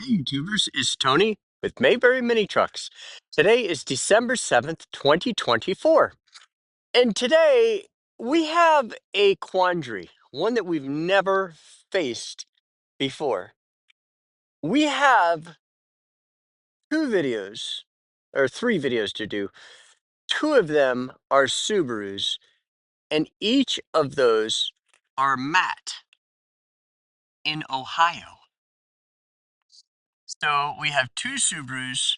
Hey, YouTubers, it's Tony with Mayberry Mini Trucks. Today is December 7th, 2024. And today we have a quandary, one that we've never faced before. We have two videos, or three videos to do. Two of them are Subarus, and each of those are Matt in Ohio. So we have two Subarus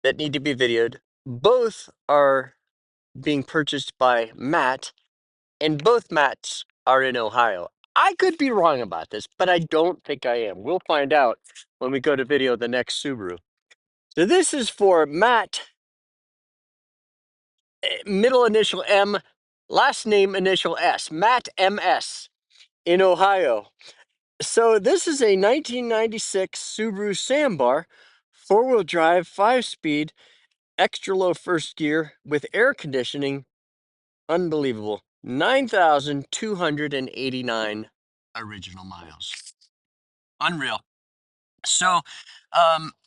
that need to be videoed. Both are being purchased by Matt, and both Matts are in Ohio. I could be wrong about this, but I don't think I am. We'll find out when we go to video the next Subaru. So this is for Matt, middle initial M, last name initial S, Matt MS in Ohio. So this is a 1996 Subaru Sambar, four-wheel drive, five-speed, extra low first gear with air conditioning. Unbelievable. 9,289 original miles. Unreal. So,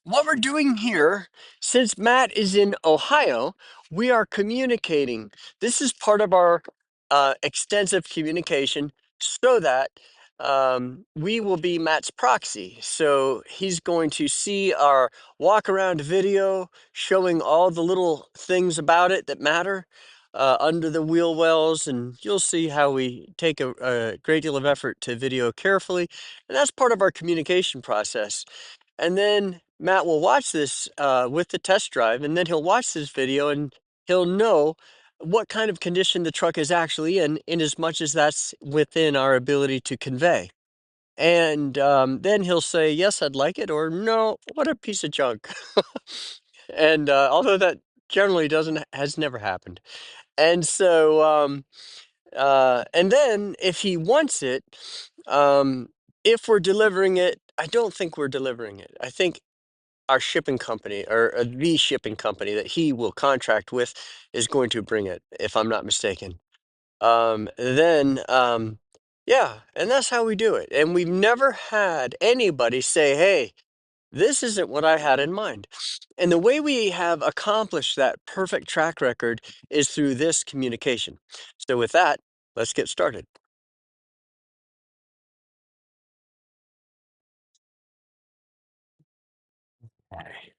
what we're doing here, since Matt is in Ohio, we are communicating. This is part of our extensive communication so that we will be Matt's proxy. So he's going to see our walk around video showing all the little things about it that matter under the wheel wells. And you'll see how we take a great deal of effort to video carefully. And that's part of our communication process. And then Matt will watch this with the test drive, and then he'll watch this video and he'll know what kind of condition the truck is actually in as much as that's within our ability to convey. And then he'll say, yes, I'd like it, or no, what a piece of junk. And although that generally has never happened. And so, and then if he wants it, if we're delivering it, I don't think we're delivering it. I think our shipping company or the shipping company that he will contract with is going to bring it, if I'm not mistaken. Then, yeah, and that's how we do it. And we've never had anybody say, hey, this isn't what I had in mind. And the way we have accomplished that perfect track record is through this communication. So, with that, let's get started. Okay.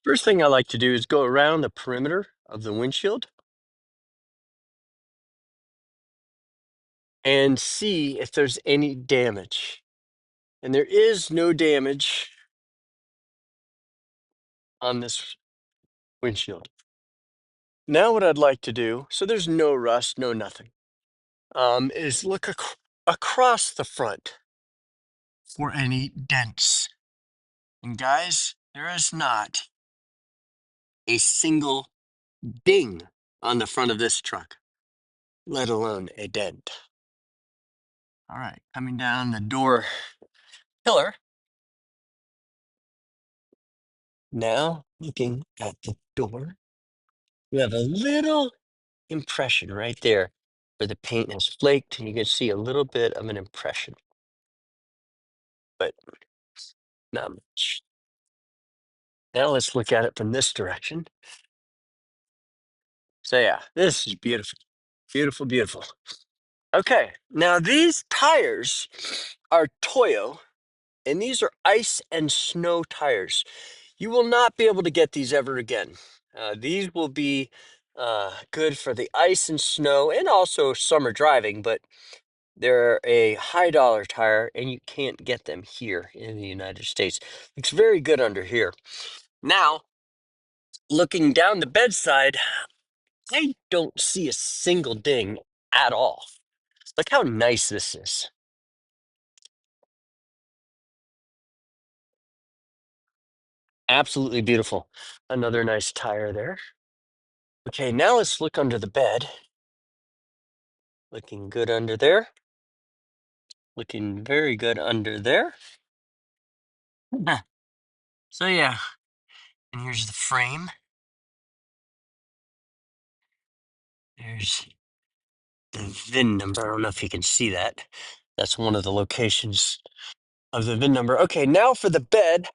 First thing I like to do is go around the perimeter of the windshield and see if there's any damage. And there is no damage on this windshield. Now, what I'd like to do, so there's no rust, no nothing, is look across the front for any dents. And guys, there is not a single ding on the front of this truck, let alone a dent. All right, coming down the door pillar. Now, looking at the door, we have a little impression right there where the paint has flaked, and you can see a little bit of an impression, but not much. Now let's look at it from this direction. So yeah, this is beautiful, beautiful, beautiful. Okay, now these tires are Toyo, and these are ice and snow tires. You will not be able to get these ever again. These will be good for the ice and snow and also summer driving, but they're a high dollar tire and you can't get them here in the United States. It's very good under here. Now, looking down the bedside, I don't see a single ding at all. Look how nice this is. Absolutely beautiful. Another nice tire there. Okay, now let's look under the bed. Looking good under there. Looking very good under there. So yeah, and here's the frame. There's the VIN number. I don't know if you can see that. That's one of the locations of the VIN number. Okay, now for the bed.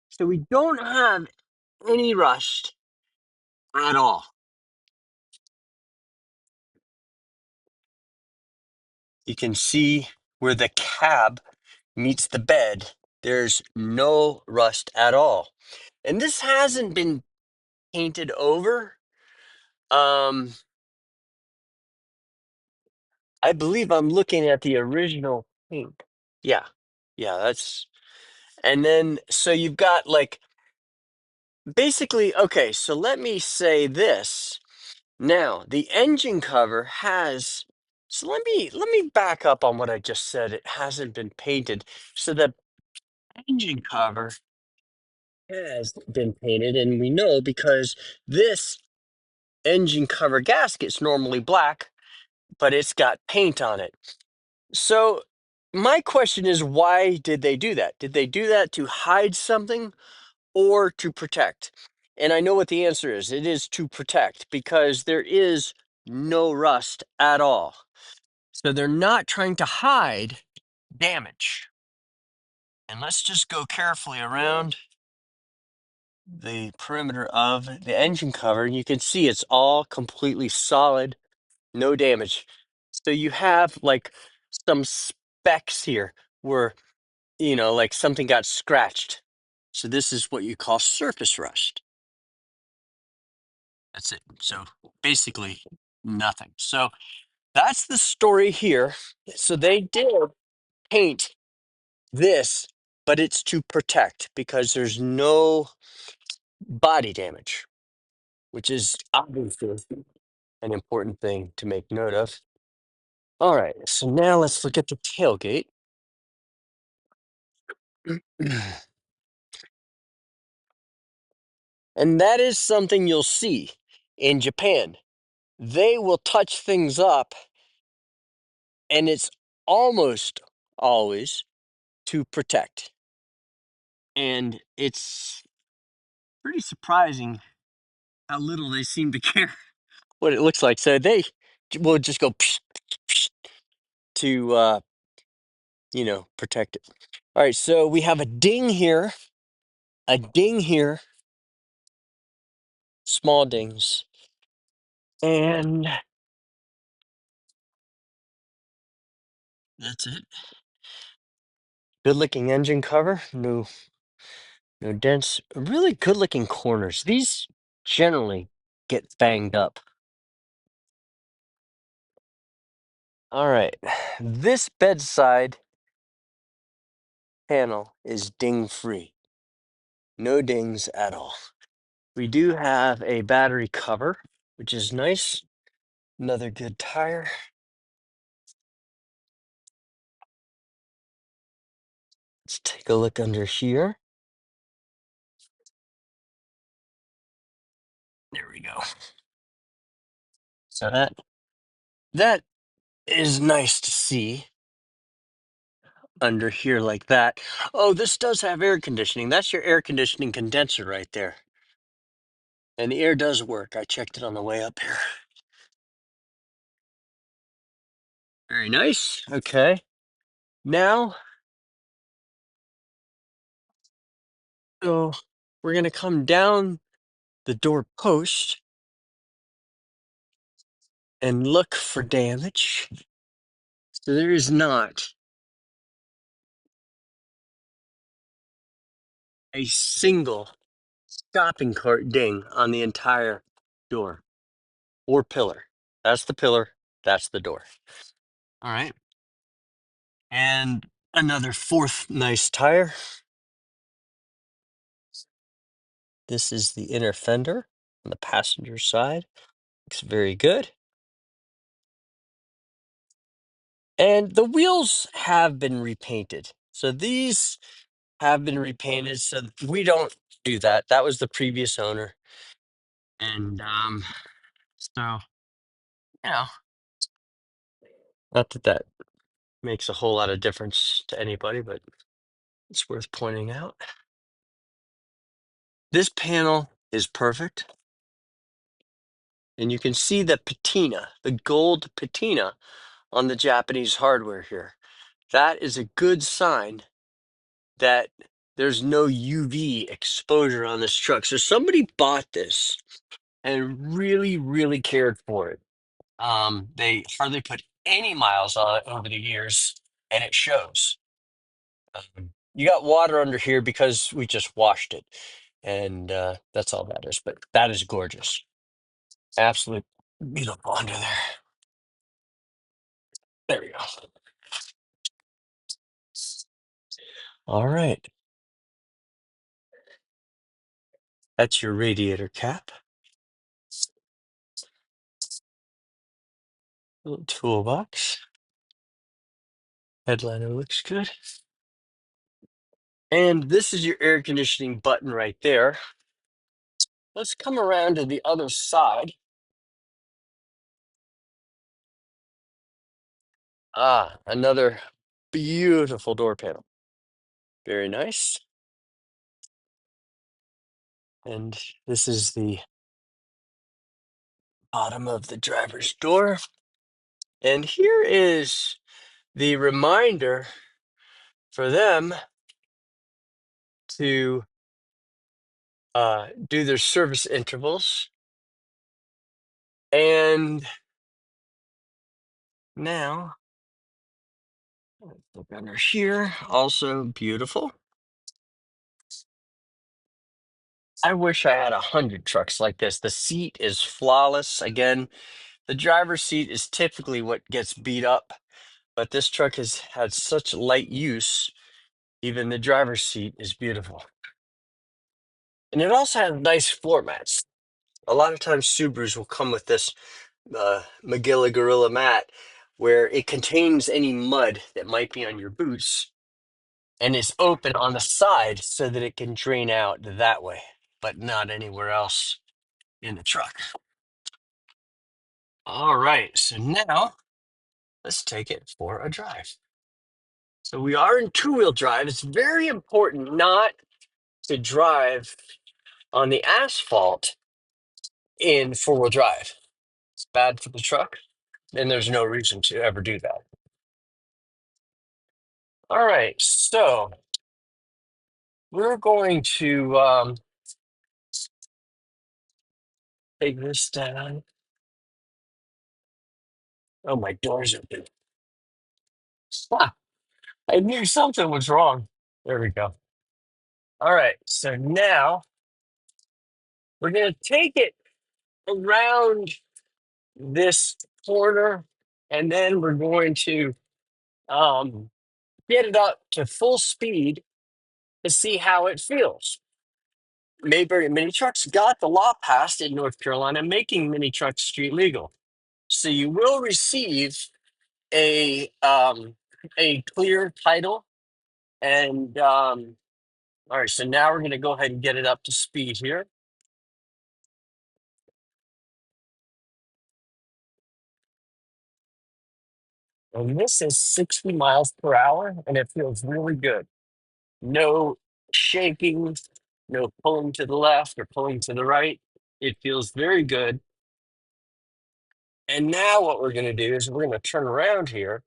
So we don't have any rust at all. You can see where the cab meets the bed. There's no rust at all. And this hasn't been painted over. Um, I believe I'm looking at the original paint. Yeah. Yeah, that's and then so you've got like basically okay, so let me say this. Now, the engine cover has so let me back up on what I just said. It hasn't been painted. So the engine cover has been painted, and we know because this engine cover gasket's normally black, but it's got paint on it. So my question is, why did they do that? Did they do that to hide something or to protect? And I know what the answer is. It is to protect because there is no rust at all. So they're not trying to hide damage. And let's just go carefully around the perimeter of the engine cover. And you can see it's all completely solid, no damage. So you have like some specks here where, like something got scratched. So this is what you call surface rust. That's it. So basically nothing. So that's the story here. So they did paint this, but it's to protect because there's no body damage, which is obviously an important thing to make note of. All right, so now let's look at the tailgate. And that is something you'll see in Japan. They will touch things up, and it's almost always to protect. And it's pretty surprising how little they seem to care what it looks like. So they will just go psh, psh, to, protect it. All right, so we have a ding here, small dings, and that's it. Good looking engine cover, no dents, really good looking corners. These generally get banged up. All right, this bedside panel is ding free, no dings at all. We do have a battery cover, which is nice. Another good tire. Let's take a look under here. There we go. So that is nice to see under here like that. Oh, this does have air conditioning. That's your air conditioning condenser right there. And the air does work. I checked it on the way up here. Very nice. Okay. Now, so we're going to come down the door post and look for damage. So there is not a single shopping cart ding on the entire door or pillar. That's the pillar. That's the door. All right. And another fourth nice tire. This is the inner fender on the passenger side. Looks very good. And the wheels have been repainted. So these have been repainted. So we don't do that. That was the previous owner. And so, you know, not that that makes a whole lot of difference to anybody, but it's worth pointing out. This panel is perfect. And you can see the patina, the gold patina on the Japanese hardware here. That is a good sign that there's no UV exposure on this truck. So somebody bought this and really, really cared for it. They hardly put any miles on it over the years, and it shows. You got water under here because we just washed it, and that's all that is. But that is gorgeous, absolute beautiful under there. There we go. All right, that's your radiator cap. Little toolbox. Headliner looks good. And this is your air conditioning button right there. Let's come around to the other side. Ah, another beautiful door panel. Very nice. And this is the bottom of the driver's door. And here is the reminder for them to do their service intervals. And now, look under here, also beautiful. I wish I had 100 trucks like this. The seat is flawless. Again, the driver's seat is typically what gets beat up, but this truck has had such light use, even the driver's seat is beautiful. And it also has nice floor mats. A lot of times Subarus will come with this Magilla Gorilla mat where it contains any mud that might be on your boots and it's open on the side so that it can drain out that way, but not anywhere else in the truck. All right, so now let's take it for a drive. So we are in two-wheel drive. It's very important not to drive on the asphalt in four-wheel drive. It's bad for the truck, and there's no reason to ever do that. All right, so we're going to take this down. Oh, my door's open. Ah, I knew something was wrong. There we go. All right, so now we're going to take it around this corner, and then we're going to um, get it up to full speed to see how it feels. Mayberry Mini Trucks got the law passed in North Carolina, making mini trucks street legal. So you will receive a clear title. And all right, so now we're going to go ahead and get it up to speed here. And this is 60 miles per hour, and it feels really good. No shaking, no pulling to the left or pulling to the right. It feels very good. And now what we're going to do is we're going to turn around here.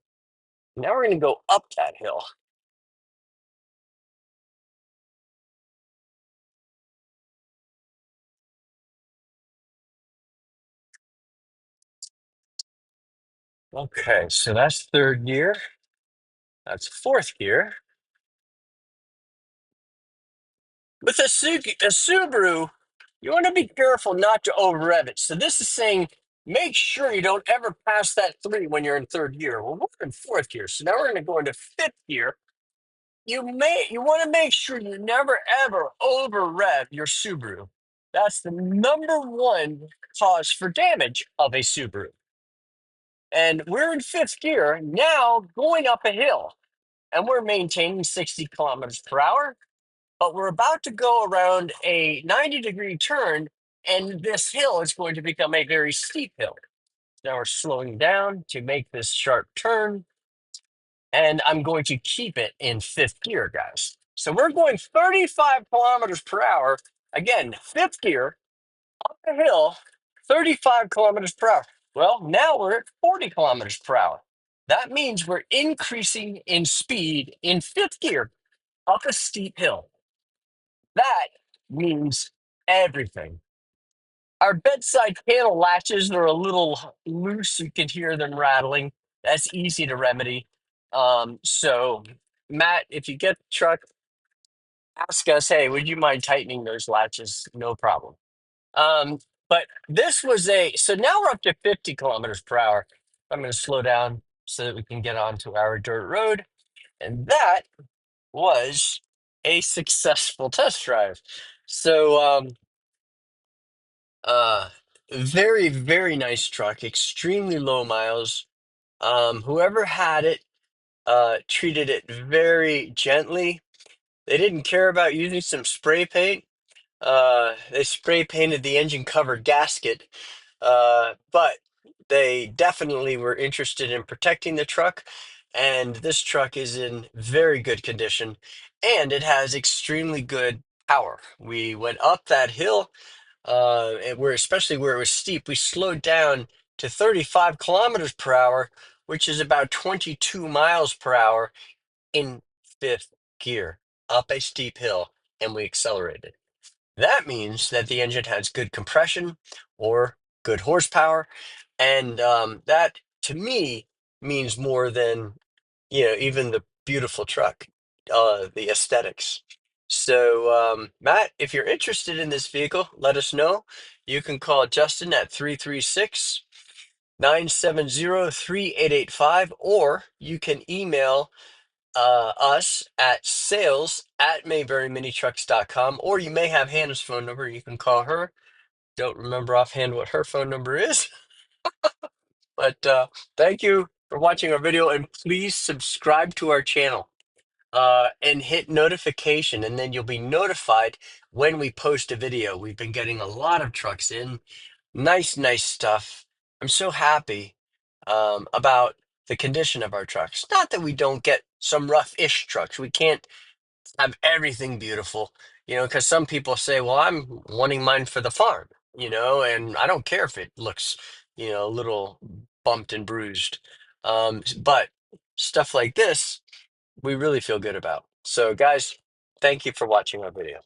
Now we're going to go up that hill. Okay, so that's third gear. That's fourth gear. With a Subaru, you want to be careful not to over rev it. So this is saying make sure you don't ever pass that three when you're in third gear. Well, we're in fourth gear, so now we're going to go into fifth gear. You want to make sure you never ever over rev your Subaru. That's the number one cause for damage of a Subaru. And we're in fifth gear now, going up a hill, and we're maintaining 60 kilometers per hour. But we're about to go around a 90-degree turn, and this hill is going to become a very steep hill. Now we're slowing down to make this sharp turn, and I'm going to keep it in fifth gear, guys. So we're going 35 kilometers per hour. Again, fifth gear, up the hill, 35 kilometers per hour. Well, now we're at 40 kilometers per hour. That means we're increasing in speed in fifth gear up a steep hill. That means everything. Our bedside panel latches are a little loose. You can hear them rattling. That's easy to remedy. So, Matt, if you get the truck, ask us, hey, would you mind tightening those latches? No problem. Um, but this was so now we're up to 50 kilometers per hour. I'm going to slow down so that we can get onto our dirt road. And that was a successful test drive. So, uh, very, very nice truck, extremely low miles. Whoever had it, treated it very gently. They didn't care about using some spray paint. They spray painted the engine cover gasket, but they definitely were interested in protecting the truck. And this truck is in very good condition, and it has extremely good power. We went up that hill, and especially where it was steep, we slowed down to 35 kilometers per hour, which is about 22 miles per hour in fifth gear up a steep hill, and we accelerated. That means that the engine has good compression or good horsepower, and that to me means more than even the beautiful truck, the aesthetics. So, Matt, if you're interested in this vehicle, let us know. You can call Justin at 336-970-3885, or you can email us at sales@mayberryminitrucks.com, or you may have Hannah's phone number. You can call her. Don't remember offhand what her phone number is, but thank you for watching our video, and please subscribe to our channel and hit notification, and then you'll be notified when we post a video. We've been getting a lot of trucks in. Nice, nice stuff. I'm so happy about the condition of our trucks. Not that we don't get some rough-ish trucks. We can't have everything beautiful, because some people say, well, I'm wanting mine for the farm, and I don't care if it looks, a little bumped and bruised. But stuff like this, we really feel good about. So, guys, thank you for watching our video.